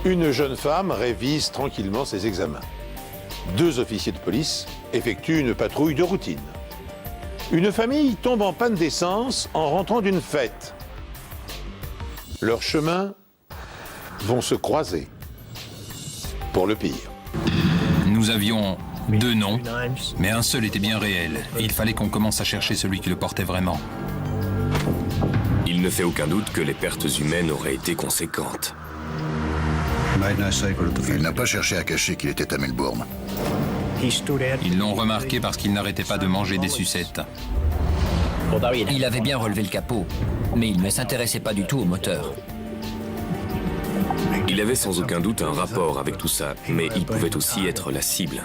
Une jeune femme révise tranquillement ses examens. 2 officiers de police effectuent une patrouille de routine. Une famille tombe en panne d'essence en rentrant d'une fête. Leurs chemins vont se croiser. Pour le pire. Nous avions 2 noms, mais un seul était bien réel. Et il fallait qu'on commence à chercher celui qui le portait vraiment. Il ne fait aucun doute que les pertes humaines auraient été conséquentes. Il n'a pas cherché à cacher qu'il était à Melbourne. Ils l'ont remarqué parce qu'il n'arrêtait pas de manger des sucettes. Il avait bien relevé le capot, mais il ne s'intéressait pas du tout au moteur. Il avait sans aucun doute un rapport avec tout ça, mais il pouvait aussi être la cible.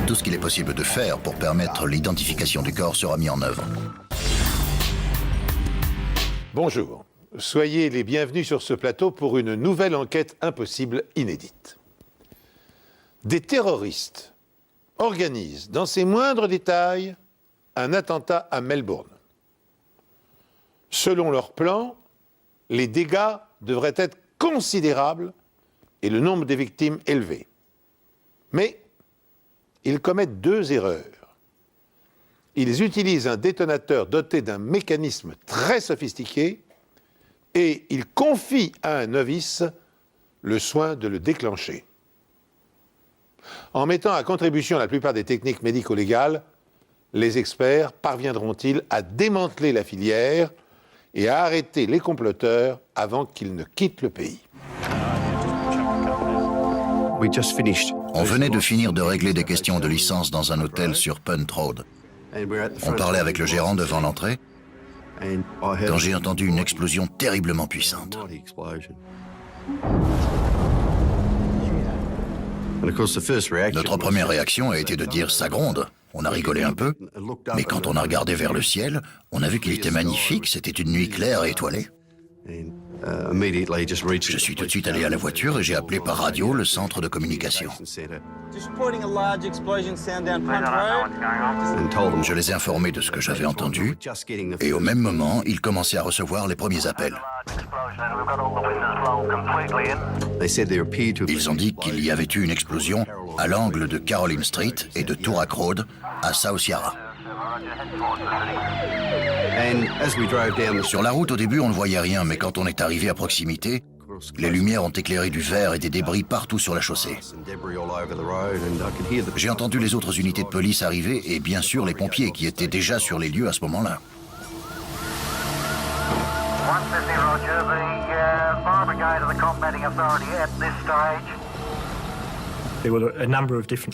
Tout ce qu'il est possible de faire pour permettre l'identification du corps sera mis en œuvre. Bonjour. Soyez les bienvenus sur ce plateau pour une nouvelle enquête impossible inédite. Des terroristes organisent dans ses moindres détails un attentat à Melbourne. Selon leur plan, les dégâts devraient être considérables et le nombre de victimes élevé. Mais ils commettent 2 erreurs. Ils utilisent un détonateur doté d'un mécanisme très sophistiqué et ils confient à un novice le soin de le déclencher. En mettant à contribution la plupart des techniques médico-légales, les experts parviendront-ils à démanteler la filière et à arrêter les comploteurs avant qu'ils ne quittent le pays? On venait de finir de régler des questions de licence dans un hôtel sur Punt Road. On parlait avec le gérant devant l'entrée quand j'ai entendu une explosion terriblement puissante. Notre première réaction a été de dire « ça gronde ». On a rigolé un peu, mais quand on a regardé vers le ciel, on a vu qu'il était magnifique, c'était une nuit claire et étoilée. Je suis tout de suite allé à la voiture et j'ai appelé par radio le centre de communication. Je les ai informés de ce que j'avais entendu et au même moment, ils commençaient à recevoir les premiers appels. Ils ont dit qu'il y avait eu une explosion à l'angle de Caroline Street et de Toorak Road à South Yarra. Sur la route, au début, on ne voyait rien, mais quand on est arrivé à proximité, les lumières ont éclairé du verre et des débris partout sur la chaussée. J'ai entendu les autres unités de police arriver et bien sûr les pompiers qui étaient déjà sur les lieux à ce moment-là.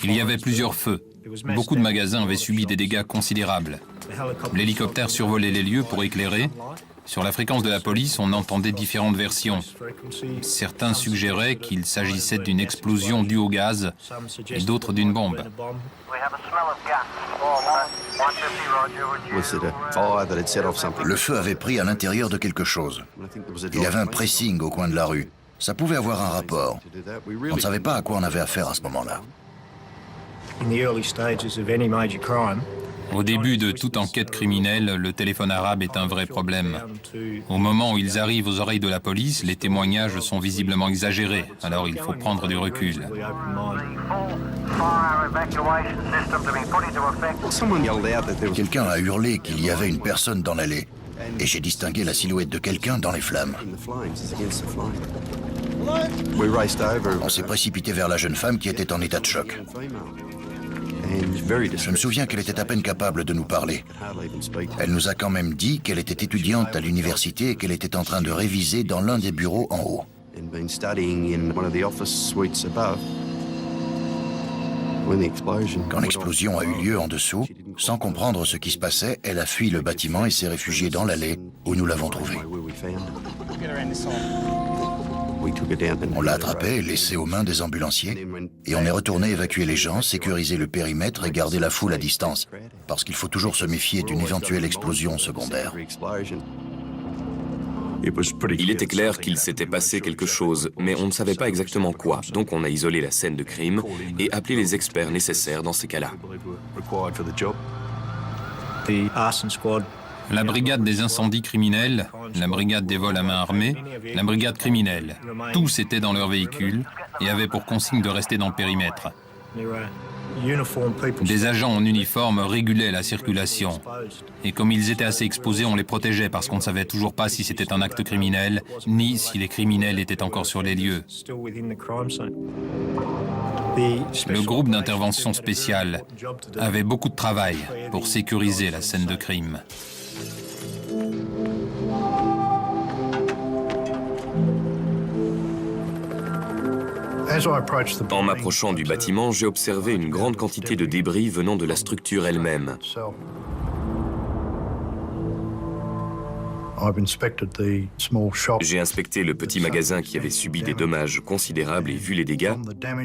Il y avait plusieurs feux. Beaucoup de magasins avaient subi des dégâts considérables. L'hélicoptère survolait les lieux pour éclairer. Sur la fréquence de la police, on entendait différentes versions. Certains suggéraient qu'il s'agissait d'une explosion due au gaz et d'autres d'une bombe. Le feu avait pris à l'intérieur de quelque chose. Il y avait un pressing au coin de la rue. Ça pouvait avoir un rapport. On ne savait pas à quoi on avait affaire à ce moment-là. Au début de toute enquête criminelle, le téléphone arabe est un vrai problème. Au moment où ils arrivent aux oreilles de la police, les témoignages sont visiblement exagérés, alors il faut prendre du recul. Quelqu'un a hurlé qu'il y avait une personne dans l'allée, et j'ai distingué la silhouette de quelqu'un dans les flammes. On s'est précipité vers la jeune femme qui était en état de choc. Je me souviens qu'elle était à peine capable de nous parler. Elle nous a quand même dit qu'elle était étudiante à l'université et qu'elle était en train de réviser dans l'un des bureaux en haut. Quand l'explosion a eu lieu en dessous, sans comprendre ce qui se passait, elle a fui le bâtiment et s'est réfugiée dans l'allée où nous l'avons trouvée. On l'a attrapée et laissée aux mains des ambulanciers et on est retourné évacuer les gens, sécuriser le périmètre et garder la foule à distance, parce qu'il faut toujours se méfier d'une éventuelle explosion secondaire. Il était clair qu'il s'était passé quelque chose, mais on ne savait pas exactement quoi. Donc on a isolé la scène de crime et appelé les experts nécessaires dans ces cas-là. La brigade des incendies criminels, la brigade des vols à main armée, la brigade criminelle, tous étaient dans leur véhicule et avaient pour consigne de rester dans le périmètre. Des agents en uniforme régulaient la circulation. Et comme ils étaient assez exposés, on les protégeait parce qu'on ne savait toujours pas si c'était un acte criminel, ni si les criminels étaient encore sur les lieux. Le groupe d'intervention spéciale avait beaucoup de travail pour sécuriser la scène de crime. En m'approchant du bâtiment, j'ai observé une grande quantité de débris venant de la structure elle-même. J'ai inspecté le petit magasin qui avait subi des dommages considérables et vu les dégâts.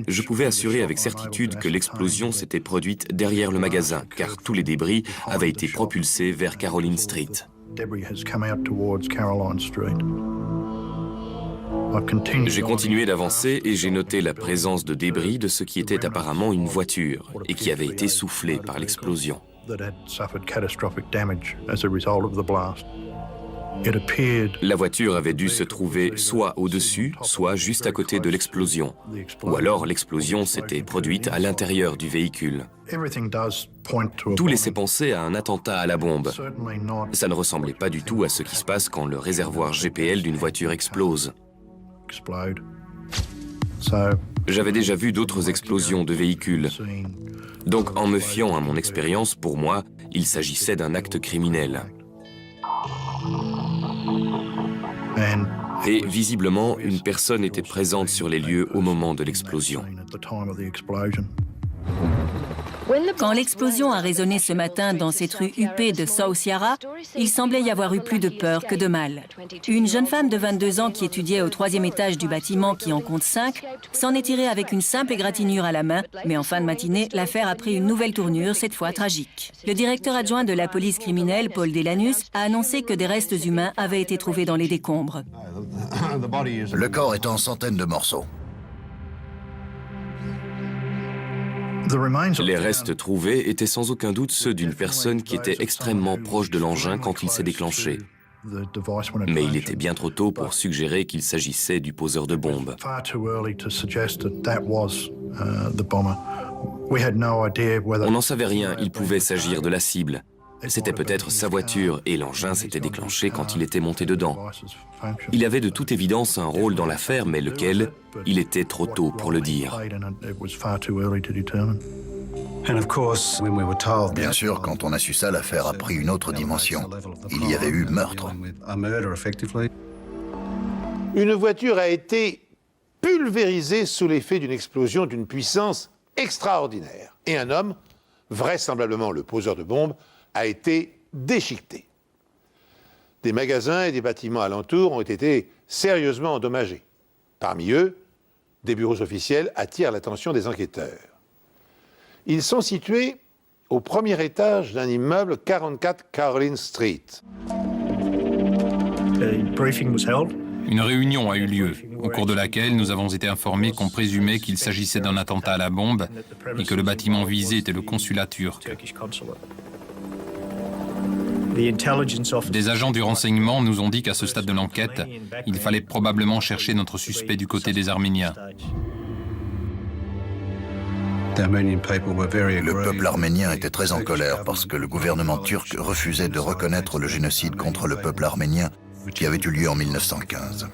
Je pouvais assurer avec certitude que l'explosion s'était produite derrière le magasin, car tous les débris avaient été propulsés vers Caroline Street. J'ai continué d'avancer et j'ai noté la présence de débris de ce qui était apparemment une voiture et qui avait été soufflée par l'explosion. La voiture avait dû se trouver soit au-dessus, soit juste à côté de l'explosion. Ou alors l'explosion s'était produite à l'intérieur du véhicule. Tout laissait penser à un attentat à la bombe. Ça ne ressemblait pas du tout à ce qui se passe quand le réservoir GPL d'une voiture explose. J'avais déjà vu d'autres explosions de véhicules. Donc en me fiant à mon expérience, pour moi, il s'agissait d'un acte criminel. Et visiblement, une personne était présente sur les lieux au moment de l'explosion. Quand l'explosion a résonné ce matin dans cette rue huppée de South Yarra, il semblait y avoir eu plus de peur que de mal. Une jeune femme de 22 ans qui étudiait au 3e étage du bâtiment qui en compte 5 s'en est tirée avec une simple égratignure à la main, mais en fin de matinée, l'affaire a pris une nouvelle tournure, cette fois tragique. Le directeur adjoint de la police criminelle, Paul Delanus, a annoncé que des restes humains avaient été trouvés dans les décombres. Le corps est en centaines de morceaux. Les restes trouvés étaient sans aucun doute ceux d'une personne qui était extrêmement proche de l'engin quand il s'est déclenché. Mais il était bien trop tôt pour suggérer qu'il s'agissait du poseur de bombes. On n'en savait rien, il pouvait s'agir de la cible. C'était peut-être sa voiture et l'engin s'était déclenché quand il était monté dedans. Il avait de toute évidence un rôle dans l'affaire, mais lequel, il était trop tôt pour le dire. Bien sûr, quand on a su ça, l'affaire a pris une autre dimension. Il y avait eu meurtre. Une voiture a été pulvérisée sous l'effet d'une explosion d'une puissance extraordinaire. Et un homme, vraisemblablement le poseur de bombes, a été déchiqueté. Des magasins et des bâtiments alentours ont été sérieusement endommagés. Parmi eux, des bureaux officiels attirent l'attention des enquêteurs. Ils sont situés au premier étage d'un immeuble 44 Caroline Street. Une réunion a eu lieu, au cours de laquelle nous avons été informés qu'on présumait qu'il s'agissait d'un attentat à la bombe et que le bâtiment visé était le consulat turc. Des agents du renseignement nous ont dit qu'à ce stade de l'enquête, il fallait probablement chercher notre suspect du côté des Arméniens. Le peuple arménien était très en colère parce que le gouvernement turc refusait de reconnaître le génocide contre le peuple arménien qui avait eu lieu en 1915.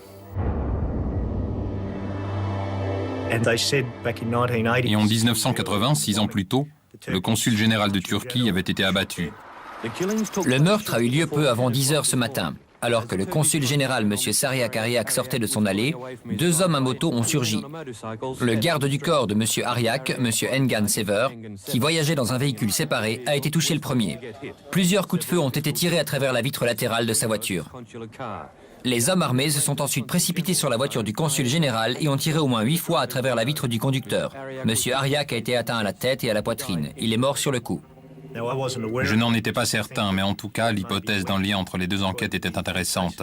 Et en 1980, 6 ans plus tôt, le consul général de Turquie avait été abattu. Le meurtre a eu lieu peu avant 10 heures ce matin. Alors que le consul général, M. Sariak Ariak, sortait de son allée, 2 hommes à moto ont surgi. Le garde du corps de M. Ariak, M. Engan Sever, qui voyageait dans un véhicule séparé, a été touché le premier. Plusieurs coups de feu ont été tirés à travers la vitre latérale de sa voiture. Les hommes armés se sont ensuite précipités sur la voiture du consul général et ont tiré au moins 8 fois à travers la vitre du conducteur. M. Ariak a été atteint à la tête et à la poitrine. Il est mort sur le coup. Je n'en étais pas certain, mais en tout cas, l'hypothèse d'un lien entre les deux enquêtes était intéressante.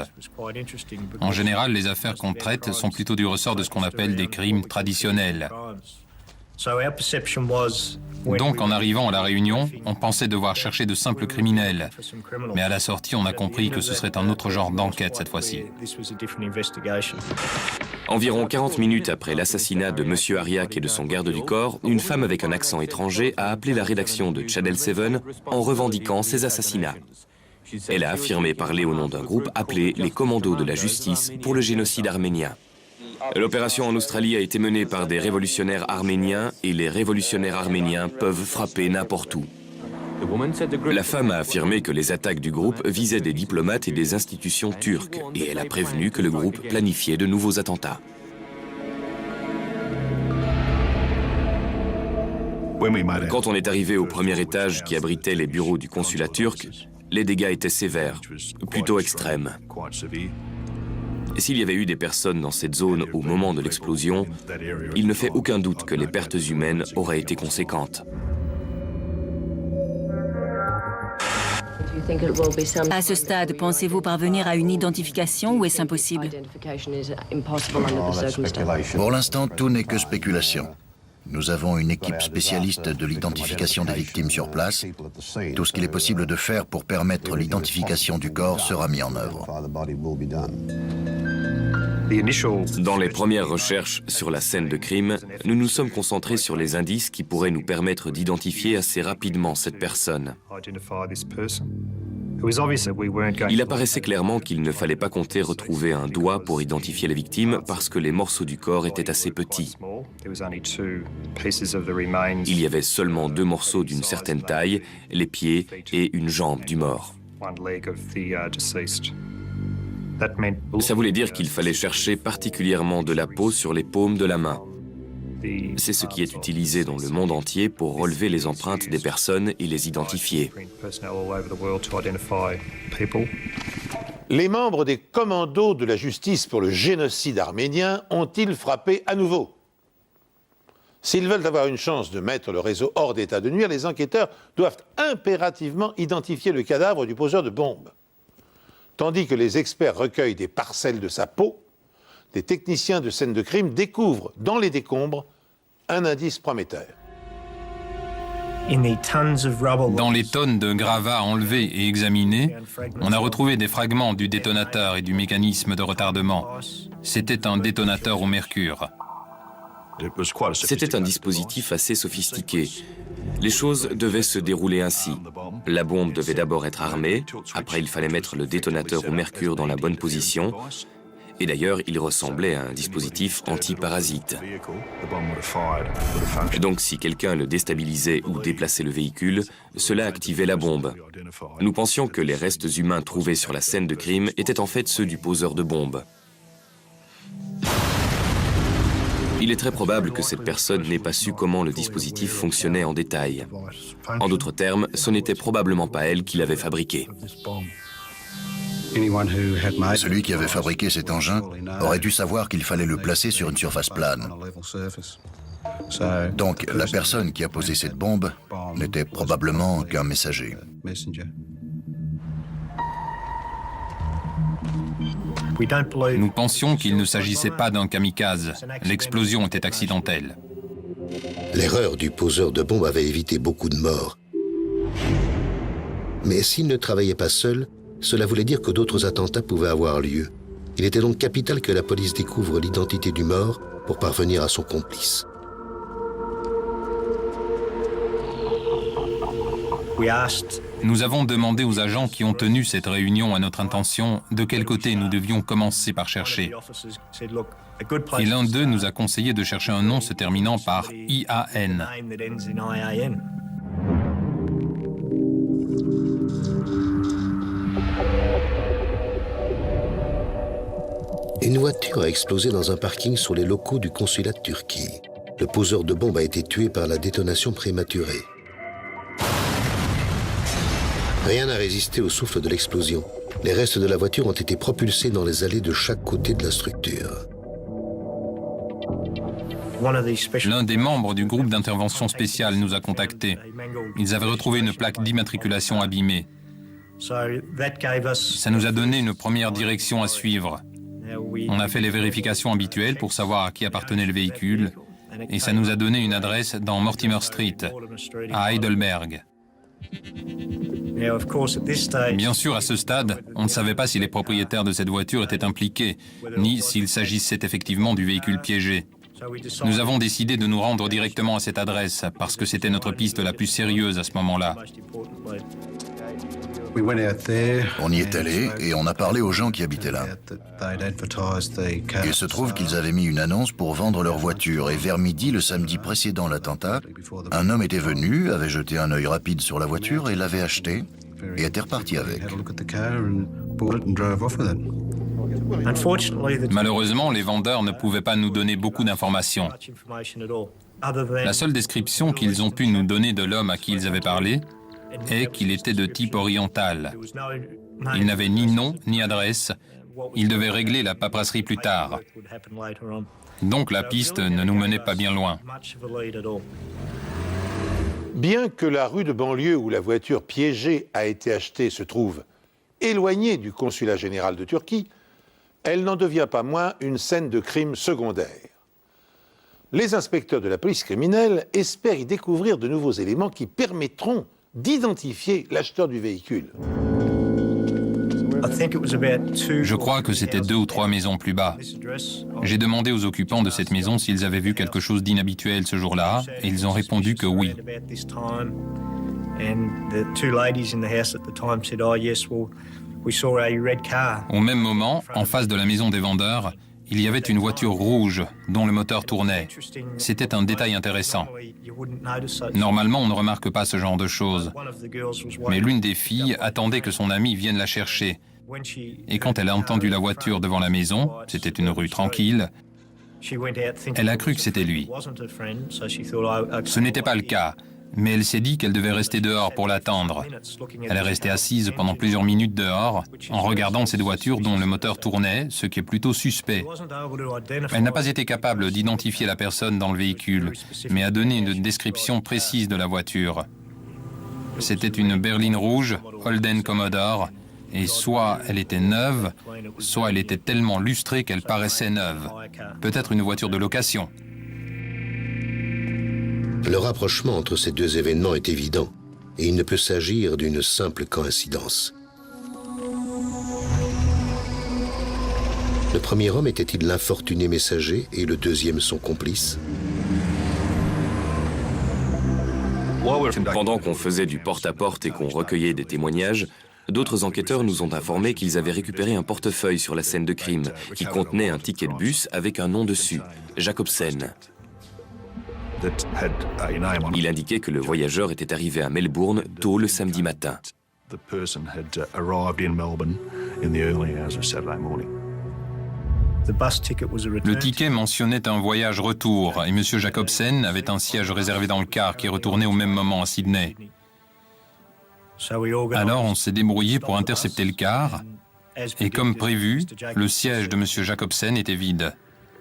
En général, les affaires qu'on traite sont plutôt du ressort de ce qu'on appelle des crimes traditionnels. Donc, en arrivant à la réunion, on pensait devoir chercher de simples criminels. Mais à la sortie, on a compris que ce serait un autre genre d'enquête cette fois-ci. Environ 40 minutes après l'assassinat de M. Ariak et de son garde du corps, une femme avec un accent étranger a appelé la rédaction de Channel 7 en revendiquant ces assassinats. Elle a affirmé parler au nom d'un groupe appelé les Commandos de la Justice pour le génocide arménien. L'opération en Australie a été menée par des révolutionnaires arméniens et les révolutionnaires arméniens peuvent frapper n'importe où. La femme a affirmé que les attaques du groupe visaient des diplomates et des institutions turques et elle a prévenu que le groupe planifiait de nouveaux attentats. Quand on est arrivé au premier étage qui abritait les bureaux du consulat turc, les dégâts étaient sévères, plutôt extrêmes. S'il y avait eu des personnes dans cette zone au moment de l'explosion, il ne fait aucun doute que les pertes humaines auraient été conséquentes. À ce stade, pensez-vous parvenir à une identification ou est-ce impossible? Pour l'instant, tout n'est que spéculation. Nous avons une équipe spécialiste de l'identification des victimes sur place. Tout ce qu'il est possible de faire pour permettre l'identification du corps sera mis en œuvre. Dans les premières recherches sur la scène de crime, nous nous sommes concentrés sur les indices qui pourraient nous permettre d'identifier assez rapidement cette personne. Il apparaissait clairement qu'il ne fallait pas compter retrouver un doigt pour identifier la victime parce que les morceaux du corps étaient assez petits. Il y avait seulement 2 morceaux d'une certaine taille, les pieds et une jambe du mort. Ça voulait dire qu'il fallait chercher particulièrement de la peau sur les paumes de la main. C'est ce qui est utilisé dans le monde entier pour relever les empreintes des personnes et les identifier. Les membres des commandos de la justice pour le génocide arménien ont-ils frappé à nouveau? S'ils veulent avoir une chance de mettre le réseau hors d'état de nuire, les enquêteurs doivent impérativement identifier le cadavre du poseur de bombes. Tandis que les experts recueillent des parcelles de sa peau, des techniciens de scène de crime découvrent dans les décombres un indice prometteur. Dans les tonnes de gravats enlevés et examinés, on a retrouvé des fragments du détonateur et du mécanisme de retardement. C'était un détonateur au mercure. C'était un dispositif assez sophistiqué. Les choses devaient se dérouler ainsi. La bombe devait d'abord être armée, après il fallait mettre le détonateur au mercure dans la bonne position, et d'ailleurs il ressemblait à un dispositif anti-parasite. Donc si quelqu'un le déstabilisait ou déplaçait le véhicule, cela activait la bombe. Nous pensions que les restes humains trouvés sur la scène de crime étaient en fait ceux du poseur de bombes. Il est très probable que cette personne n'ait pas su comment le dispositif fonctionnait en détail. En d'autres termes, ce n'était probablement pas elle qui l'avait fabriqué. Celui qui avait fabriqué cet engin aurait dû savoir qu'il fallait le placer sur une surface plane. Donc, la personne qui a posé cette bombe n'était probablement qu'un messager. Nous pensions qu'il ne s'agissait pas d'un kamikaze. L'explosion était accidentelle. L'erreur du poseur de bombes avait évité beaucoup de morts. Mais s'il ne travaillait pas seul, cela voulait dire que d'autres attentats pouvaient avoir lieu. Il était donc capital que la police découvre l'identité du mort pour parvenir à son complice. Nous avons demandé aux agents qui ont tenu cette réunion à notre intention de quel côté nous devions commencer par chercher. Et l'un d'eux nous a conseillé de chercher un nom se terminant par IAN. Une voiture a explosé dans un parking sur les locaux du consulat de Turquie. Le poseur de bombes a été tué par la détonation prématurée. Rien n'a résisté au souffle de l'explosion. Les restes de la voiture ont été propulsés dans les allées de chaque côté de la structure. L'un des membres du groupe d'intervention spéciale nous a contactés. Ils avaient retrouvé une plaque d'immatriculation abîmée. Ça nous a donné une première direction à suivre. On a fait les vérifications habituelles pour savoir à qui appartenait le véhicule et ça nous a donné une adresse dans Mortimer Street, à Heidelberg. Bien sûr, à ce stade, on ne savait pas si les propriétaires de cette voiture étaient impliqués, ni s'il s'agissait effectivement du véhicule piégé. Nous avons décidé de nous rendre directement à cette adresse parce que c'était notre piste la plus sérieuse à ce moment-là. On y est allé et on a parlé aux gens qui habitaient là. Il se trouve qu'ils avaient mis une annonce pour vendre leur voiture et vers midi le samedi précédent l'attentat, un homme était venu, avait jeté un œil rapide sur la voiture et l'avait achetée et était reparti avec. Malheureusement, les vendeurs ne pouvaient pas nous donner beaucoup d'informations. La seule description qu'ils ont pu nous donner de l'homme à qui ils avaient parlé est qu'il était de type oriental. Il n'avait ni nom ni adresse. Il devait régler la paperasserie plus tard. Donc la piste ne nous menait pas bien loin. Bien que la rue de banlieue où la voiture piégée a été achetée se trouve éloignée du consulat général de Turquie, elle n'en devient pas moins une scène de crime secondaire. Les inspecteurs de la police criminelle espèrent y découvrir de nouveaux éléments qui permettront d'identifier l'acheteur du véhicule. Je crois que c'était 2 ou 3 maisons plus bas. J'ai demandé aux occupants de cette maison s'ils avaient vu quelque chose d'inhabituel ce jour-là, et ils ont répondu que oui. Au même moment, en face de la maison des vendeurs, il y avait une voiture rouge dont le moteur tournait. C'était un détail intéressant. Normalement, on ne remarque pas ce genre de choses. Mais l'une des filles attendait que son amie vienne la chercher. Et quand elle a entendu la voiture devant la maison, c'était une rue tranquille, elle a cru que c'était lui. Ce n'était pas le cas, mais elle s'est dit qu'elle devait rester dehors pour l'attendre. Elle est restée assise pendant plusieurs minutes dehors, en regardant cette voiture dont le moteur tournait, ce qui est plutôt suspect. Elle n'a pas été capable d'identifier la personne dans le véhicule, mais a donné une description précise de la voiture. C'était une berline rouge, Holden Commodore, et soit elle était neuve, soit elle était tellement lustrée qu'elle paraissait neuve. Peut-être une voiture de location. Le rapprochement entre ces deux événements est évident, et il ne peut s'agir d'une simple coïncidence. Le premier homme était-il l'infortuné messager et le deuxième son complice? Pendant qu'on faisait du porte-à-porte et qu'on recueillait des témoignages, d'autres enquêteurs nous ont informé qu'ils avaient récupéré un portefeuille sur la scène de crime qui contenait un ticket de bus avec un nom dessus, Jacobsen. Il indiquait que le voyageur était arrivé à Melbourne tôt le samedi matin. Le ticket mentionnait un voyage retour et M. Jacobsen avait un siège réservé dans le car qui retournait au même moment à Sydney. Alors on s'est débrouillé pour intercepter le car et comme prévu, le siège de M. Jacobsen était vide.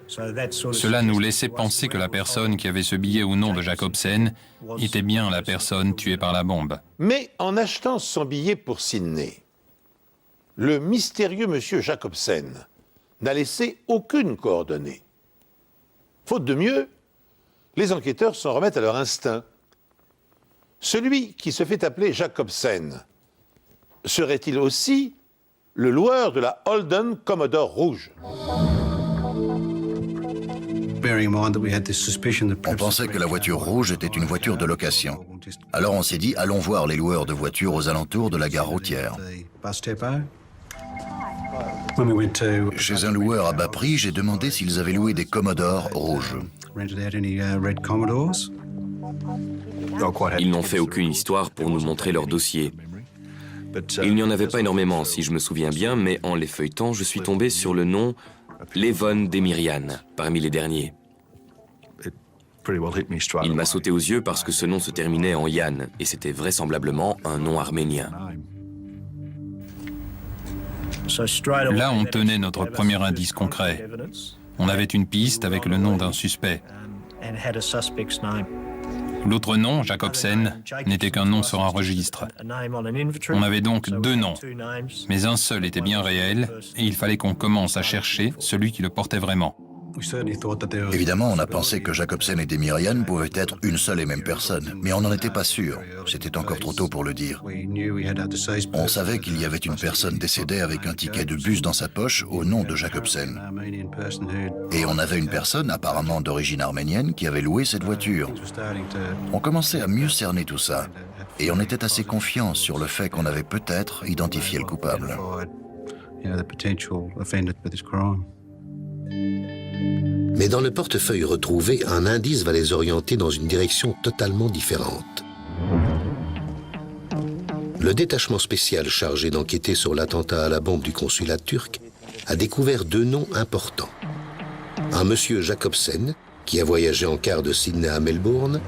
Cela nous laissait penser que la personne qui avait ce billet au nom de Jacobsen était bien la personne tuée par la bombe. Mais en achetant son billet pour Sydney, le mystérieux monsieur Jacobsen n'a laissé aucune coordonnée. Faute de mieux, les enquêteurs s'en remettent à leur instinct. Celui qui se fait appeler Jacobsen serait-il aussi le loueur de la Holden Commodore rouge? On pensait que la voiture rouge était une voiture de location. Alors on s'est dit, allons voir les loueurs de voitures aux alentours de la gare routière. Chez un loueur à bas prix, j'ai demandé s'ils avaient loué des Commodore rouges. Ils n'ont fait aucune histoire pour nous montrer leur dossier. Il n'y en avait pas énormément, si je me souviens bien, mais en les feuilletant, je suis tombé sur le nom Levon Demirian, parmi les derniers. Il m'a sauté aux yeux parce que ce nom se terminait en Yann, et c'était vraisemblablement un nom arménien. Là, on tenait notre premier indice concret. On avait une piste avec le nom d'un suspect. L'autre nom, Jacobsen, n'était qu'un nom sur un registre. On avait donc deux noms, mais un seul était bien réel et il fallait qu'on commence à chercher celui qui le portait vraiment. Évidemment, on a pensé que Jacobsen et Demirian pouvaient être une seule et même personne, mais on n'en était pas sûr. C'était encore trop tôt pour le dire. On savait qu'il y avait une personne décédée avec un ticket de bus dans sa poche au nom de Jacobsen. Et on avait une personne, apparemment d'origine arménienne, qui avait loué cette voiture. On commençait à mieux cerner tout ça, et on était assez confiant sur le fait qu'on avait peut-être identifié le coupable. Mais dans le portefeuille retrouvé, un indice va les orienter dans une direction totalement différente. Le détachement spécial chargé d'enquêter sur l'attentat à la bombe du consulat turc a découvert deux noms importants. Un monsieur Jacobsen, qui a voyagé en car de Sydney à Melbourne,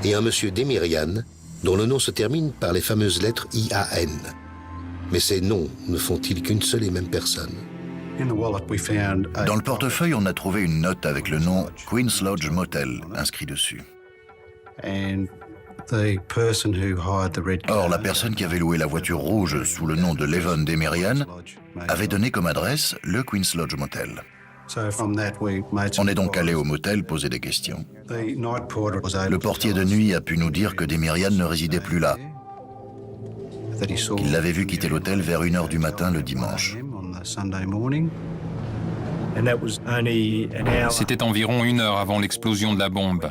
et un monsieur Demirian, dont le nom se termine par les fameuses lettres IAN. Mais ces noms ne font-ils qu'une seule et même personne? Dans le portefeuille, on a trouvé une note avec le nom Queen's Lodge Motel inscrit dessus. Or, la personne qui avait loué la voiture rouge sous le nom de Levon Demirian avait donné comme adresse le Queen's Lodge Motel. On est donc allé au motel poser des questions. Le portier de nuit a pu nous dire que Demirian ne résidait plus là. Il l'avait vu quitter l'hôtel vers 1h du matin le dimanche. C'était environ 1 heure avant l'explosion de la bombe.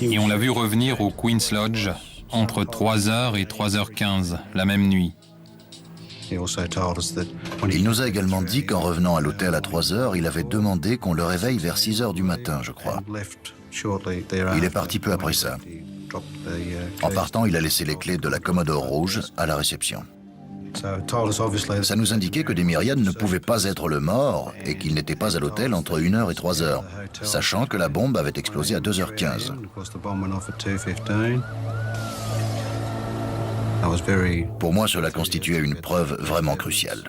Et on l'a vu revenir au Queen's Lodge entre 3h et 3h15 la même nuit. Il nous a également dit qu'en revenant à l'hôtel à 3h, il avait demandé qu'on le réveille vers 6h du matin, je crois. Il est parti peu après ça. En partant, il a laissé les clés de la Commodore rouge à la réception. Ça nous indiquait que Demirian ne pouvait pas être le mort et qu'il n'était pas à l'hôtel entre 1h et 3h, sachant que la bombe avait explosé à 2h15. Pour moi, cela constituait une preuve vraiment cruciale.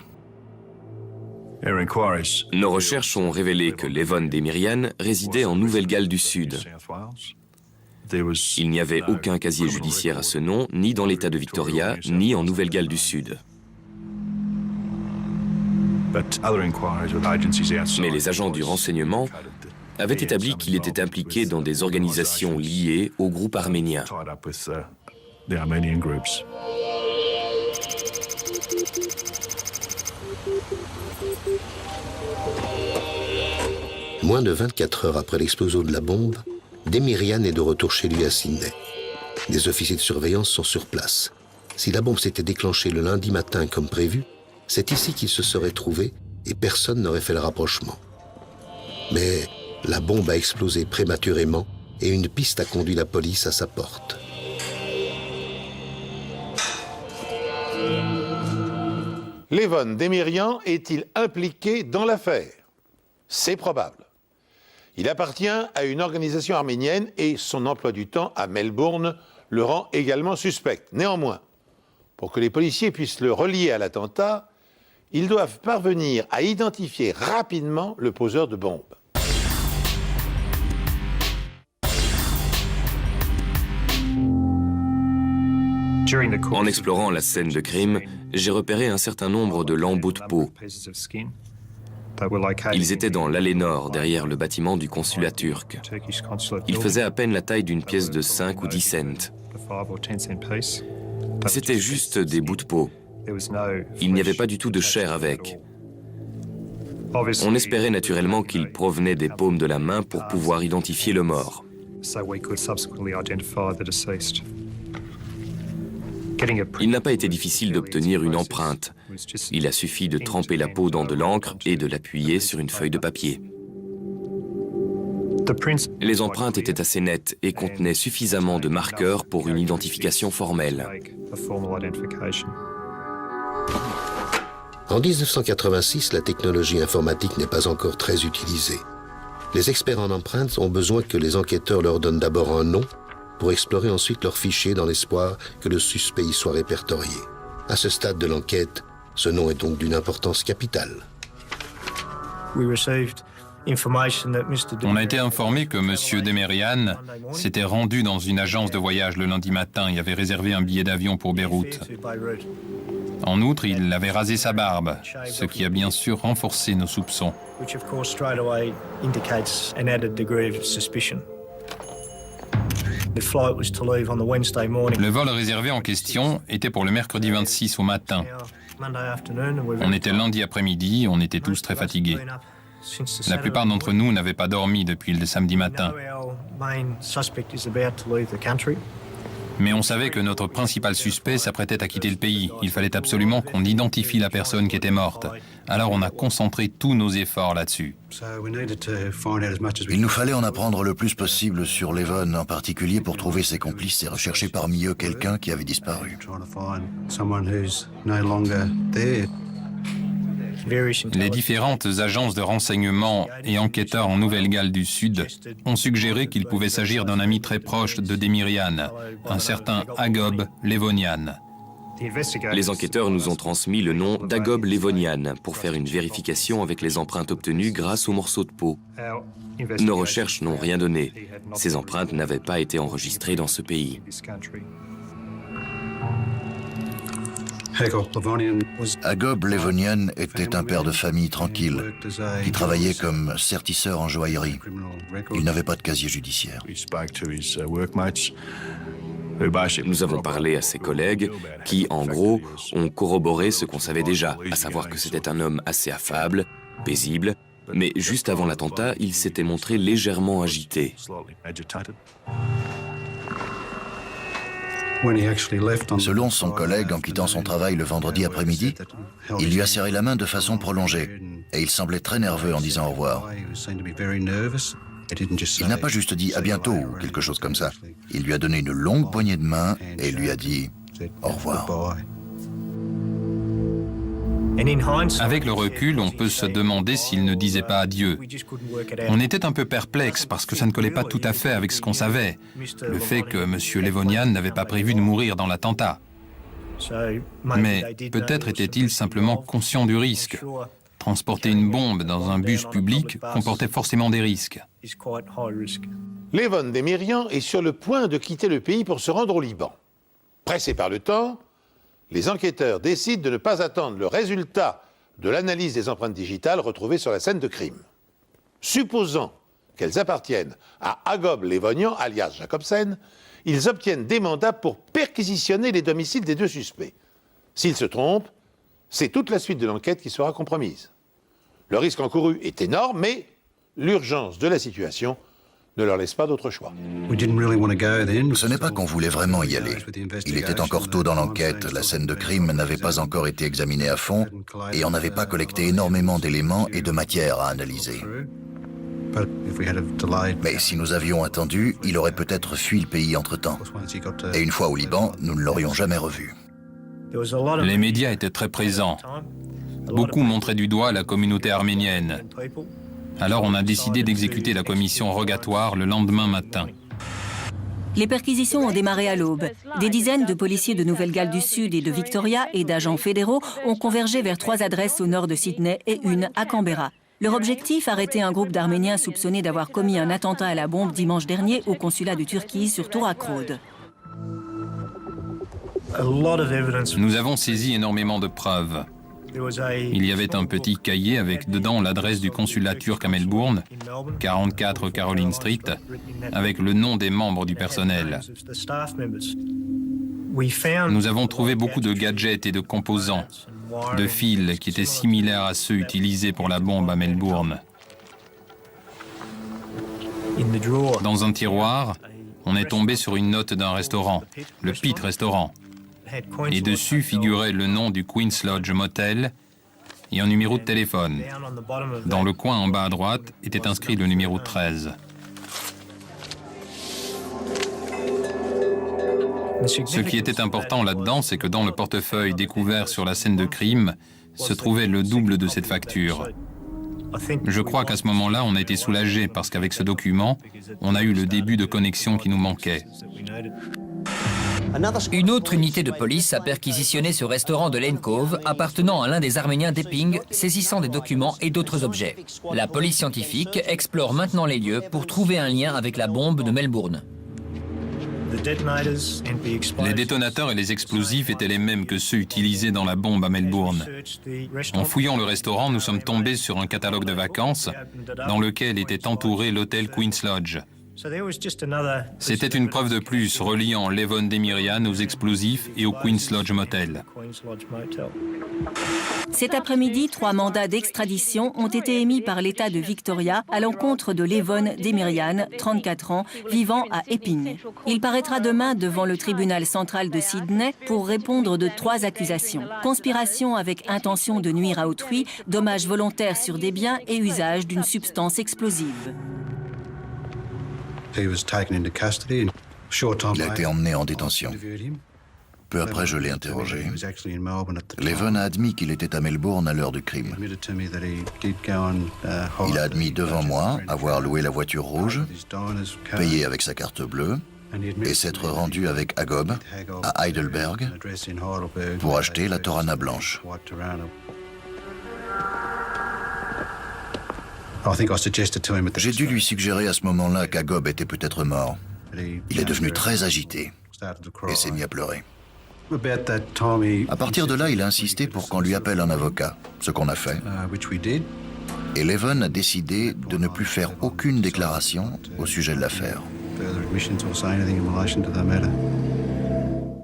Nos recherches ont révélé que Levon Demirian résidait en Nouvelle-Galles du Sud. Il n'y avait aucun casier judiciaire à ce nom, ni dans l'État de Victoria, ni en Nouvelle-Galles du Sud. Mais les agents du renseignement avaient établi qu'il était impliqué dans des organisations liées au groupe arménien. Moins de 24 heures après l'explosion de la bombe, Demirian est de retour chez lui à Sydney. Des officiers de surveillance sont sur place. Si la bombe s'était déclenchée le lundi matin comme prévu, c'est ici qu'il se serait trouvé et personne n'aurait fait le rapprochement. Mais la bombe a explosé prématurément et une piste a conduit la police à sa porte. Levon Demirian est-il impliqué dans l'affaire? C'est probable. Il appartient à une organisation arménienne et son emploi du temps à Melbourne le rend également suspect. Néanmoins, pour que les policiers puissent le relier à l'attentat, ils doivent parvenir à identifier rapidement le poseur de bombes. En explorant la scène de crime, j'ai repéré un certain nombre de lambeaux de peau. Ils étaient dans l'allée nord, derrière le bâtiment du consulat turc. Ils faisaient à peine la taille d'une pièce de 5 ou 10 cents. C'était juste des bouts de peau. Il n'y avait pas du tout de chair avec. On espérait naturellement qu'ils provenaient des paumes de la main pour pouvoir identifier le mort. Il n'a pas été difficile d'obtenir une empreinte. Il a suffi de tremper la peau dans de l'encre et de l'appuyer sur une feuille de papier. Les empreintes étaient assez nettes et contenaient suffisamment de marqueurs pour une identification formelle. En 1986, la technologie informatique n'est pas encore très utilisée. Les experts en empreintes ont besoin que les enquêteurs leur donnent d'abord un nom pour explorer ensuite leurs fichiers dans l'espoir que le suspect y soit répertorié. À ce stade de l'enquête, ce nom est donc d'une importance capitale. On a été informé que M. Demerian s'était rendu dans une agence de voyage le lundi matin et avait réservé un billet d'avion pour Beyrouth. En outre, il avait rasé sa barbe, ce qui a bien sûr renforcé nos soupçons. Le vol réservé en question était pour le mercredi 26 au matin. On était lundi après-midi, on était tous très fatigués. La plupart d'entre nous n'avaient pas dormi depuis le samedi matin. Mais on savait que notre principal suspect s'apprêtait à quitter le pays. Il fallait absolument qu'on identifie la personne qui était morte. Alors on a concentré tous nos efforts là-dessus. Il nous fallait en apprendre le plus possible sur Levon, en particulier pour trouver ses complices et rechercher parmi eux quelqu'un qui avait disparu. Les différentes agences de renseignement et enquêteurs en Nouvelle-Galles du Sud ont suggéré qu'il pouvait s'agir d'un ami très proche de Demirian, un certain Agob Levonian. Les enquêteurs nous ont transmis le nom d'Agob Levonian pour faire une vérification avec les empreintes obtenues grâce aux morceaux de peau. Nos recherches n'ont rien donné. Ces empreintes n'avaient pas été enregistrées dans ce pays. Agob Levonian était un père de famille tranquille, qui travaillait comme sertisseur en joaillerie. Il n'avait pas de casier judiciaire. Nous avons parlé à ses collègues qui, en gros, ont corroboré ce qu'on savait déjà, à savoir que c'était un homme assez affable, paisible, mais juste avant l'attentat, il s'était montré légèrement agité. Selon son collègue, en quittant son travail le vendredi après-midi, il lui a serré la main de façon prolongée et il semblait très nerveux en disant au revoir. Il n'a pas juste dit « à bientôt » ou quelque chose comme ça. Il lui a donné une longue poignée de main et lui a dit « au revoir ». Avec le recul, on peut se demander s'il ne disait pas adieu. On était un peu perplexe parce que ça ne collait pas tout à fait avec ce qu'on savait. Le fait que M. Levonian n'avait pas prévu de mourir dans l'attentat. Mais peut-être était-il simplement conscient du risque. Transporter une bombe dans un bus public comportait forcément des risques. Levon Demirian est sur le point de quitter le pays pour se rendre au Liban. Pressé par le temps, les enquêteurs décident de ne pas attendre le résultat de l'analyse des empreintes digitales retrouvées sur la scène de crime. Supposant qu'elles appartiennent à Agob Levonian, alias Jacobsen, ils obtiennent des mandats pour perquisitionner les domiciles des deux suspects. S'ils se trompent, c'est toute la suite de l'enquête qui sera compromise. Le risque encouru est énorme, mais l'urgence de la situation ne leur laisse pas d'autre choix. Ce n'est pas qu'on voulait vraiment y aller. Il était encore tôt dans l'enquête, la scène de crime n'avait pas encore été examinée à fond et on n'avait pas collecté énormément d'éléments et de matière à analyser. Mais si nous avions attendu, il aurait peut-être fui le pays entre-temps. Et une fois au Liban, nous ne l'aurions jamais revu. Les médias étaient très présents. Beaucoup montraient du doigt la communauté arménienne. Alors on a décidé d'exécuter la commission rogatoire le lendemain matin. Les perquisitions ont démarré à l'aube. Des dizaines de policiers de Nouvelle-Galles du Sud et de Victoria et d'agents fédéraux ont convergé vers 3 adresses au nord de Sydney et une à Canberra. Leur objectif, arrêter un groupe d'Arméniens soupçonnés d'avoir commis un attentat à la bombe dimanche dernier au consulat de Turquie sur Tourak Road. Nous avons saisi énormément de preuves. Il y avait un petit cahier avec dedans l'adresse du consulat turc à Melbourne, 44 Caroline Street, avec le nom des membres du personnel. Nous avons trouvé beaucoup de gadgets et de composants, de fils qui étaient similaires à ceux utilisés pour la bombe à Melbourne. Dans un tiroir, on est tombé sur une note d'un restaurant, le Pitt Restaurant. Et dessus figurait le nom du Queen's Lodge Motel et un numéro de téléphone. Dans le coin en bas à droite était inscrit le numéro 13. Ce qui était important là-dedans, c'est que dans le portefeuille découvert sur la scène de crime se trouvait le double de cette facture. Je crois qu'à ce moment-là, on a été soulagés parce qu'avec ce document, on a eu le début de connexion qui nous manquait. Une autre unité de police a perquisitionné ce restaurant de Lane Cove appartenant à l'un des Arméniens d'Epping, saisissant des documents et d'autres objets. La police scientifique explore maintenant les lieux pour trouver un lien avec la bombe de Melbourne. Les détonateurs et les explosifs étaient les mêmes que ceux utilisés dans la bombe à Melbourne. En fouillant le restaurant, nous sommes tombés sur un catalogue de vacances dans lequel était entouré l'hôtel Queen's Lodge. C'était une preuve de plus reliant l'Evon Demirian aux explosifs et au Queen's Lodge Motel. Cet après-midi, 3 mandats d'extradition ont été émis par l'État de Victoria à l'encontre de l'Evon Demirian, 34 ans, vivant à Epping. Il paraîtra demain devant le tribunal central de Sydney pour répondre de 3 accusations. Conspiration avec intention de nuire à autrui, dommages volontaires sur des biens et usage d'une substance explosive. Il a été emmené en détention. Peu après, je l'ai interrogé. Levon a admis qu'il était à Melbourne à l'heure du crime. Il a admis devant moi avoir loué la voiture rouge, payé avec sa carte bleue et s'être rendu avec Agob à Heidelberg pour acheter la Torana blanche. J'ai dû lui suggérer à ce moment-là qu'Agob était peut-être mort. Il est devenu très agité et s'est mis à pleurer. À partir de là, il a insisté pour qu'on lui appelle un avocat, ce qu'on a fait. Et Levon a décidé de ne plus faire aucune déclaration au sujet de l'affaire.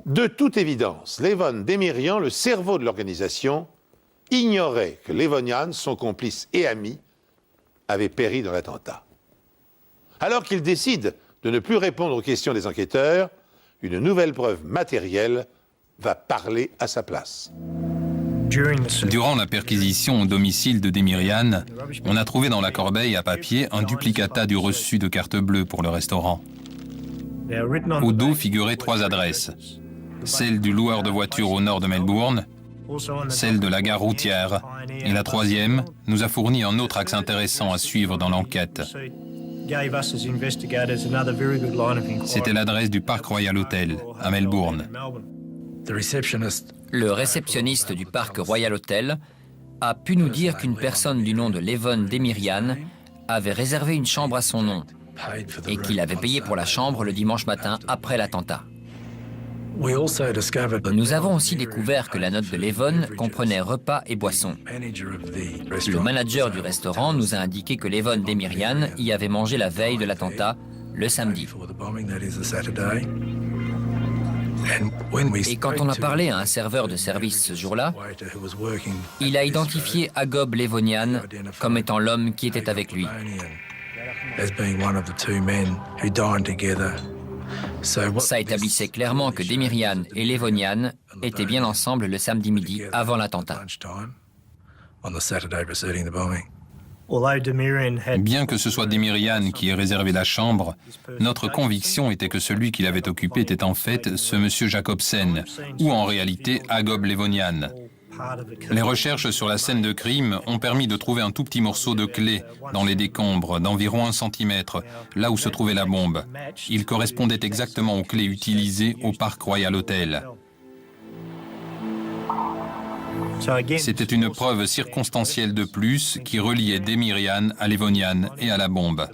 De toute évidence, Levon Demirian, le cerveau de l'organisation, ignorait que Levonian, son complice et ami, avait péri dans l'attentat. Alors qu'il décide de ne plus répondre aux questions des enquêteurs, une nouvelle preuve matérielle va parler à sa place. Durant la perquisition au domicile de Demirian, on a trouvé dans la corbeille à papier un duplicata du reçu de carte bleue pour le restaurant. Au dos figuraient 3 adresses. Celle du loueur de voitures au nord de Melbourne, celle de la gare routière, et la 3e nous a fourni un autre axe intéressant à suivre dans l'enquête. C'était l'adresse du Park Royal Hotel, à Melbourne. Le réceptionniste du Park Royal Hotel a pu nous dire qu'une personne du nom de Levon Demirian avait réservé une chambre à son nom et qu'il avait payé pour la chambre le dimanche matin après l'attentat. Nous avons aussi découvert que la note de Levon comprenait repas et boissons. Le manager du restaurant nous a indiqué que Levon Demirian y avait mangé la veille de l'attentat, le samedi. Et quand on a parlé à un serveur de service ce jour-là, il a identifié Agob Levonian comme étant l'homme qui était avec lui. Ça établissait clairement que Demirian et Levonian étaient bien ensemble le samedi midi avant l'attentat. Bien que ce soit Demirian qui ait réservé la chambre, notre conviction était que celui qui l'avait occupé était en fait ce monsieur Jacobsen, ou en réalité Agob Levonian. Les recherches sur la scène de crime ont permis de trouver un tout petit morceau de clé dans les décombres d'environ 1 centimètre, là où se trouvait la bombe. Il correspondait exactement aux clés utilisées au Park Royal Hotel. C'était une preuve circonstancielle de plus qui reliait Demirian à Levonian et à la bombe.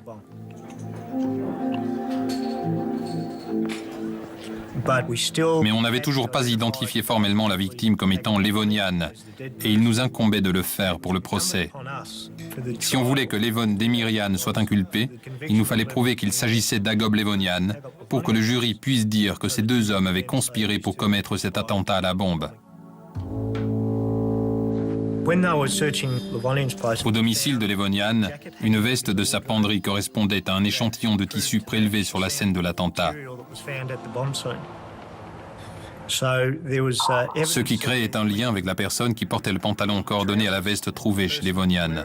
Mais on n'avait toujours pas identifié formellement la victime comme étant Levonian, et il nous incombait de le faire pour le procès. Si on voulait que Levon Demirian soit inculpé, il nous fallait prouver qu'il s'agissait d'Agob Levonian pour que le jury puisse dire que ces 2 hommes avaient conspiré pour commettre cet attentat à la bombe. Au domicile de Levonian, une veste de sa penderie correspondait à un échantillon de tissu prélevé sur la scène de l'attentat. Ce qui créait un lien avec la personne qui portait le pantalon coordonné à la veste trouvée chez Levonian.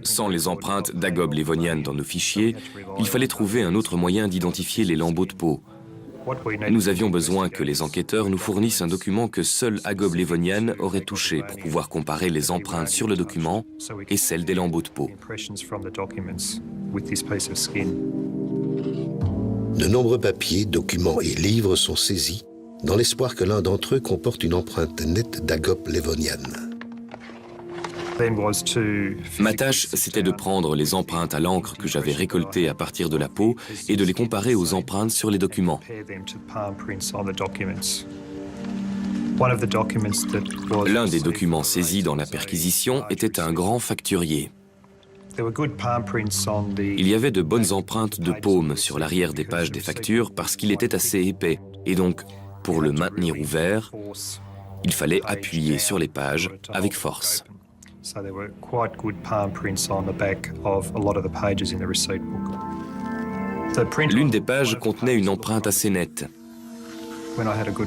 Sans les empreintes d'Agob Levonian dans nos fichiers, il fallait trouver un autre moyen d'identifier les lambeaux de peau. Nous avions besoin que les enquêteurs nous fournissent un document que seul Agob Levonian aurait touché pour pouvoir comparer les empreintes sur le document et celles des lambeaux de peau. De nombreux papiers, documents et livres sont saisis dans l'espoir que l'un d'entre eux comporte une empreinte nette d'Agob Levonian. Ma tâche, c'était de prendre les empreintes à l'encre que j'avais récoltées à partir de la peau et de les comparer aux empreintes sur les documents. L'un des documents saisis dans la perquisition était un grand facturier. Il y avait de bonnes empreintes de paume sur l'arrière des pages des factures parce qu'il était assez épais, et donc, pour le maintenir ouvert, il fallait appuyer sur les pages avec force. L'une des pages contenait une empreinte assez nette.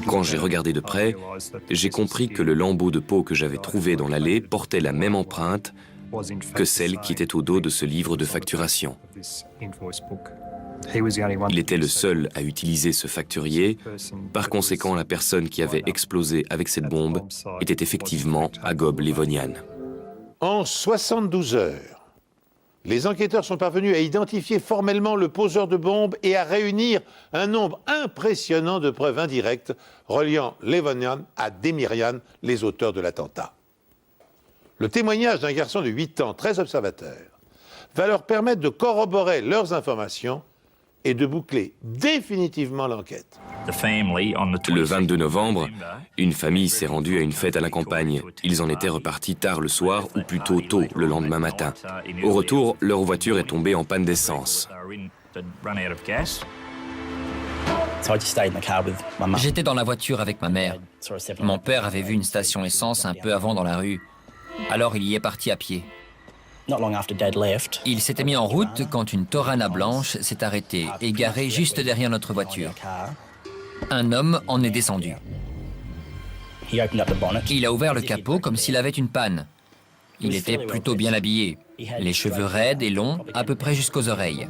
Quand j'ai regardé de près, j'ai compris que le lambeau de peau que j'avais trouvé dans l'allée portait la même empreinte que celle qui était au dos de ce livre de facturation. Il était le seul à utiliser ce facturier. Par conséquent, la personne qui avait explosé avec cette bombe était effectivement Agob Levonian. En 72 heures, les enquêteurs sont parvenus à identifier formellement le poseur de bombes et à réunir un nombre impressionnant de preuves indirectes reliant Levonian à Demirian, les auteurs de l'attentat. Le témoignage d'un garçon de 8 ans, très observateur, va leur permettre de corroborer leurs informations et de boucler définitivement l'enquête. Le 22 novembre, une famille s'est rendue à une fête à la campagne. Ils en étaient repartis tard le soir ou plutôt tôt le lendemain matin. Au retour, leur voiture est tombée en panne d'essence. J'étais dans la voiture avec ma mère. Mon père avait vu une station essence un peu avant dans la rue. Alors il y est parti à pied. Il s'était mis en route quand une Torana blanche s'est arrêtée, égarée juste derrière notre voiture. Un homme en est descendu. Il a ouvert le capot comme s'il avait une panne. Il était plutôt bien habillé, les cheveux raides et longs, à peu près jusqu'aux oreilles.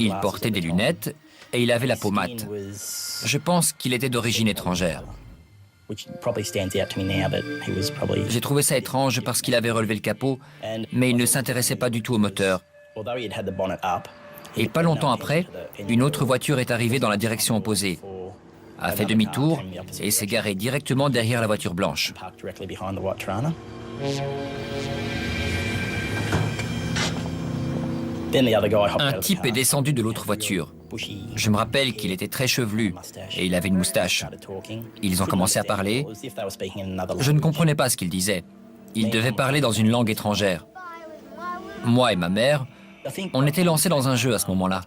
Il portait des lunettes et il avait la peau mate. Je pense qu'il était d'origine étrangère. J'ai trouvé ça étrange parce qu'il avait relevé le capot, mais il ne s'intéressait pas du tout au moteur. Et pas longtemps après, une autre voiture est arrivée dans la direction opposée, a fait demi-tour et s'est garée directement derrière la voiture blanche. Un type est descendu de l'autre voiture. Je me rappelle qu'il était très chevelu et il avait une moustache. Ils ont commencé à parler. Je ne comprenais pas ce qu'ils disaient. Ils devaient parler dans une langue étrangère. Moi et ma mère, on était lancés dans un jeu à ce moment-là.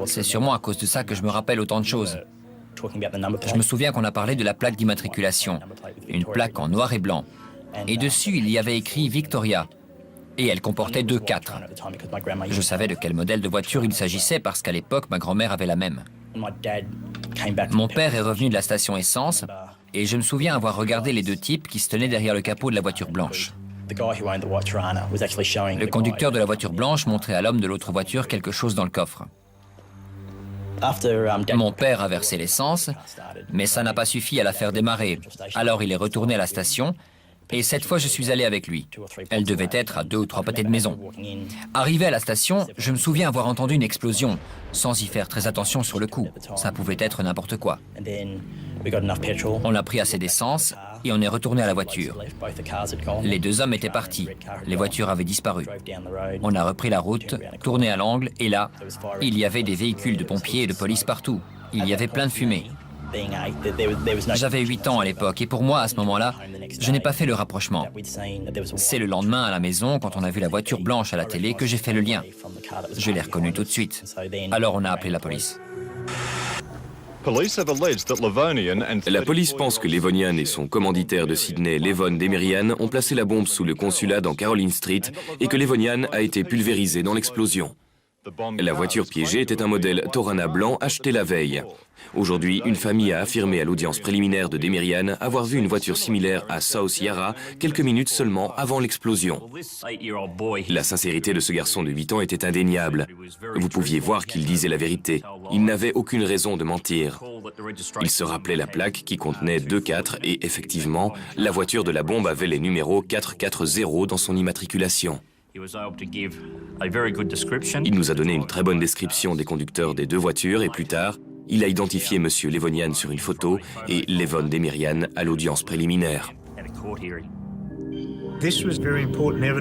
C'est sûrement à cause de ça que je me rappelle autant de choses. Je me souviens qu'on a parlé de la plaque d'immatriculation, une plaque en noir et blanc. Et dessus, il y avait écrit Victoria. Et elle comportait 2 4. Je savais de quel modèle de voiture il s'agissait parce qu'à l'époque, ma grand-mère avait la même. Mon père est revenu de la station essence et je me souviens avoir regardé les 2 types qui se tenaient derrière le capot de la voiture blanche. Le conducteur de la voiture blanche montrait à l'homme de l'autre voiture quelque chose dans le coffre. Mon père a versé l'essence, mais ça n'a pas suffi à la faire démarrer. Alors il est retourné à la station. Et cette fois, je suis allé avec lui. Elle devait être à 2 ou 3 pâtés de maison. Arrivé à la station, je me souviens avoir entendu une explosion, sans y faire très attention sur le coup. Ça pouvait être n'importe quoi. On a pris assez d'essence et on est retourné à la voiture. Les 2 hommes étaient partis. Les voitures avaient disparu. On a repris la route, tourné à l'angle, et là, il y avait des véhicules de pompiers et de police partout. Il y avait plein de fumée. J'avais 8 ans à l'époque et pour moi, à ce moment-là, je n'ai pas fait le rapprochement. C'est le lendemain à la maison, quand on a vu la voiture blanche à la télé, que j'ai fait le lien. Je l'ai reconnue tout de suite. Alors on a appelé la police. La police pense que Levonian et son commanditaire de Sydney, Levon Demirian, ont placé la bombe sous le consulat dans Caroline Street et que Levonian a été pulvérisé dans l'explosion. La voiture piégée était un modèle Torana blanc acheté la veille. Aujourd'hui, une famille a affirmé à l'audience préliminaire de Demirian avoir vu une voiture similaire à South Yarra quelques minutes seulement avant l'explosion. La sincérité de ce garçon de 8 ans était indéniable. Vous pouviez voir qu'il disait la vérité. Il n'avait aucune raison de mentir. Il se rappelait la plaque qui contenait 24 et effectivement, la voiture de la bombe avait les numéros 440 dans son immatriculation. Il nous a donné une très bonne description des conducteurs des deux voitures et plus tard, il a identifié M. Levonian sur une photo et Levon Demirian à l'audience préliminaire.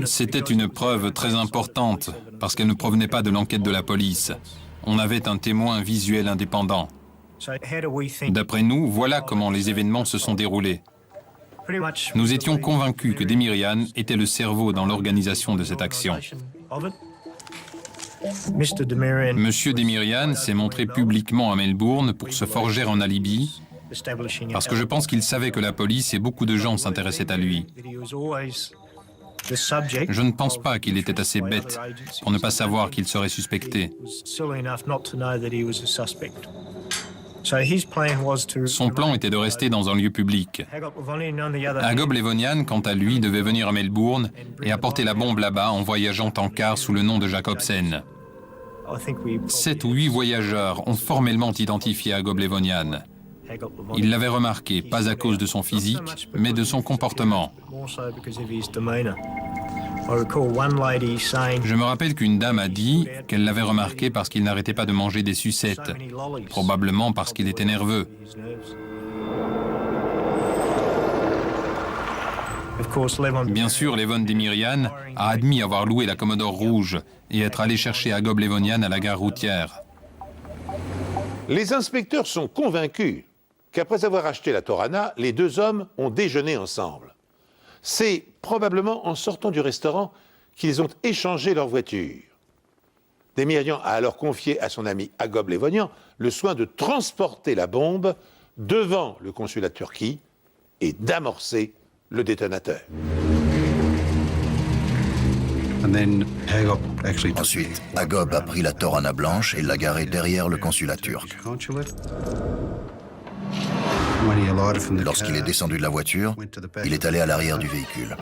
C'était une preuve très importante parce qu'elle ne provenait pas de l'enquête de la police. On avait un témoin visuel indépendant. D'après nous, voilà comment les événements se sont déroulés. Nous étions convaincus que Demirian était le cerveau dans l'organisation de cette action. Monsieur Demirian s'est montré publiquement à Melbourne pour se forger un alibi, parce que je pense qu'il savait que la police et beaucoup de gens s'intéressaient à lui. Je ne pense pas qu'il était assez bête pour ne pas savoir qu'il serait suspecté. Son plan était de rester dans un lieu public. Agop Levonian, quant à lui, devait venir à Melbourne et apporter la bombe là-bas en voyageant en car sous le nom de Jacobsen. 7 ou 8 voyageurs ont formellement identifié Agop Levonian. Ils l'avaient remarqué, pas à cause de son physique, mais de son comportement. Je me rappelle qu'une dame a dit qu'elle l'avait remarqué parce qu'il n'arrêtait pas de manger des sucettes, probablement parce qu'il était nerveux. Bien sûr, Levon Demirian a admis avoir loué la Commodore rouge et être allé chercher Agop Levonian à la gare routière. Les inspecteurs sont convaincus qu'après avoir acheté la Torana, les deux hommes ont déjeuné ensemble. C'est probablement en sortant du restaurant qu'ils ont échangé leur voiture. Demirian a alors confié à son ami Agop Levonian le soin de transporter la bombe devant le consulat de Turquie et d'amorcer le détonateur. Ensuite, Agop a pris la Torana blanche et l'a garée derrière le consulat turc. Lorsqu'il est descendu de la voiture, il est allé à l'arrière du véhicule.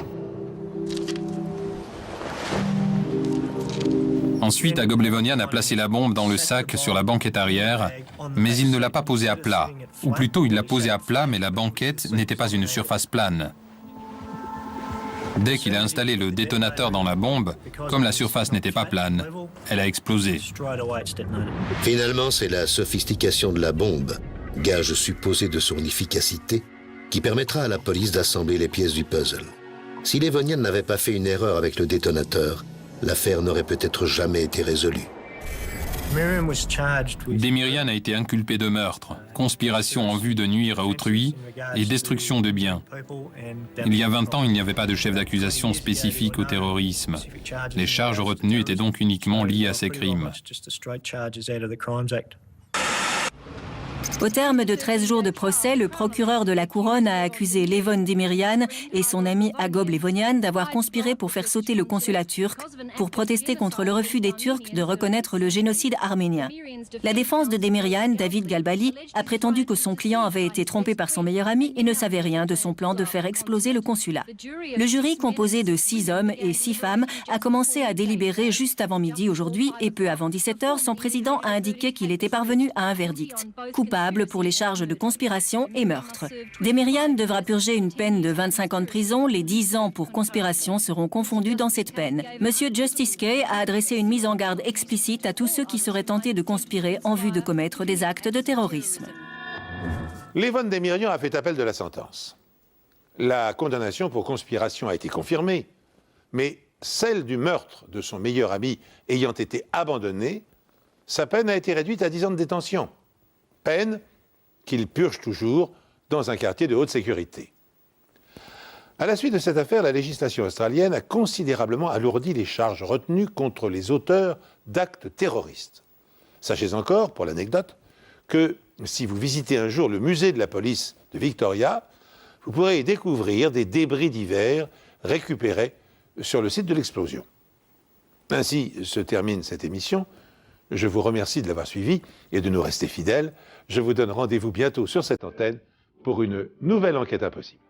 Ensuite, Agop Levonian a placé la bombe dans le sac sur la banquette arrière, mais il ne l'a pas posée à plat. Ou plutôt, il l'a posée à plat, mais la banquette n'était pas une surface plane. Dès qu'il a installé le détonateur dans la bombe, comme la surface n'était pas plane, elle a explosé. Finalement, c'est la sophistication de la bombe, gage supposé de son efficacité, qui permettra à la police d'assembler les pièces du puzzle. Si Levonian n'avait pas fait une erreur avec le détonateur, l'affaire n'aurait peut-être jamais été résolue. Demirian a été inculpé de meurtre, conspiration en vue de nuire à autrui et destruction de biens. Il y a 20 ans, il n'y avait pas de chef d'accusation spécifique au terrorisme. Les charges retenues étaient donc uniquement liées à ces crimes. Au terme de 13 jours de procès, le procureur de la Couronne a accusé Levon Demirian et son ami Agop Levonian d'avoir conspiré pour faire sauter le consulat turc pour protester contre le refus des Turcs de reconnaître le génocide arménien. La défense de Demirian, David Galbali, a prétendu que son client avait été trompé par son meilleur ami et ne savait rien de son plan de faire exploser le consulat. Le jury, composé de 6 hommes et 6 femmes, a commencé à délibérer juste avant midi aujourd'hui et peu avant 17h, son président a indiqué qu'il était parvenu à un verdict. Coupable pour les charges de conspiration et meurtre. Demirian devra purger une peine de 25 ans de prison. Les 10 ans pour conspiration seront confondus dans cette peine. Monsieur Justice Kay a adressé une mise en garde explicite à tous ceux qui seraient tentés de conspirer en vue de commettre des actes de terrorisme. Levon Demirian a fait appel de la sentence. La condamnation pour conspiration a été confirmée, mais celle du meurtre de son meilleur ami ayant été abandonnée, sa peine a été réduite à 10 ans de détention. Peine qu'il purge toujours dans un quartier de haute sécurité. À la suite de cette affaire, la législation australienne a considérablement alourdi les charges retenues contre les auteurs d'actes terroristes. Sachez encore, pour l'anecdote, que si vous visitez un jour le musée de la police de Victoria, vous pourrez y découvrir des débris divers récupérés sur le site de l'explosion. Ainsi se termine cette émission. Je vous remercie de l'avoir suivi et de nous rester fidèles. Je vous donne rendez-vous bientôt sur cette antenne pour une nouvelle enquête impossible.